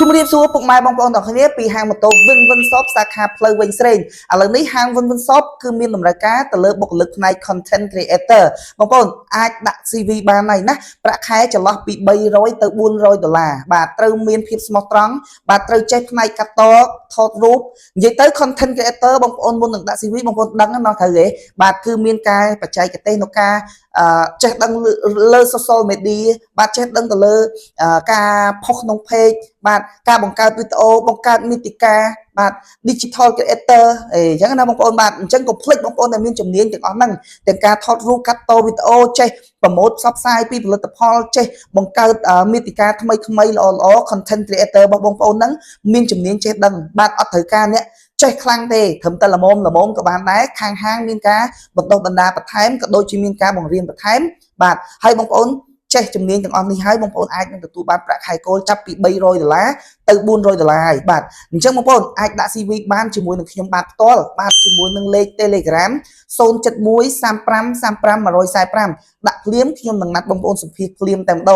ជំរាបសួរពុកម៉ែបងប្អូនទាំងគ្នាពីហាងម៉ូតូវិនសបសាខាផ្លូវវិញស្រេងឥឡូវនេះហាងវិនសបគឺមានតម្រូវការទៅលើបុគ្គលិកផ្នែក content creator បងប្អូនអាចដាក់ CV បានហើយណាប្រាក់ខែចន្លោះពី300ទៅ$400បាទត្រូវមានភាពស្មោះត្រង់បាទត្រូវចេះផ្នែកកាត់តថតរូបនិយាយទៅ content creator បងប្អូនមុននឹងដាក់ CV បងប្អូនដឹងណាត្រូវទេបាទគឺមានការបច្ចេកទេសនៅការចេះដឹងលើ social media បាទចេះដឹងទៅលើការផុសក្នុង page បាទការបង្កើតវីដេអូបង្កើតមាតិកាបាទ digital creator អញ្ចឹងណាបងប្អូនបាទអញ្ចឹងកុំភ្លេចបងប្អូនដែលមានជំនាញទាំងអស់ហ្នឹងទាំងការថតរូបកាត់តវីដេអូចេះប្រម៉ូទផ្សព្វផ្សាយពីផលិតផលចេះបង្កើតមាតិកាថ្មីល្អ content creator របស់បងប្អូនហ្នឹងមានជំនាញចេះដឹងបាទអត់ត្រូវការអ្នកចេះខ្លាំងទេត្រឹមតែល្មមក៏បានដែរខាងហាងមានការបណ្ដុះបណ្ដាលបន្ថែមក៏ដូចជាមានការបង្រៀនបន្ថែមបាទហើយបងប្អូនចេះជំនាញទាំងអស់នេះហើយបងប្អូនអាចនឹងទទួលបានប្រាក់ខែគោលចាប់ពី$300ទៅ$400ហើយបាទអញ្ចឹងបងប្អូនអាចដាក់ CV បានជាមួយនឹងខ្ញុំបាទផ្ទាល់បាទជាមួយនឹងលេខ Telegram 071 35 35 145ដាក់ភ្លាមខ្ញុំនឹងណាត់បងប្អូនសម្ភាសន៍ភ្លាមតែម្ដង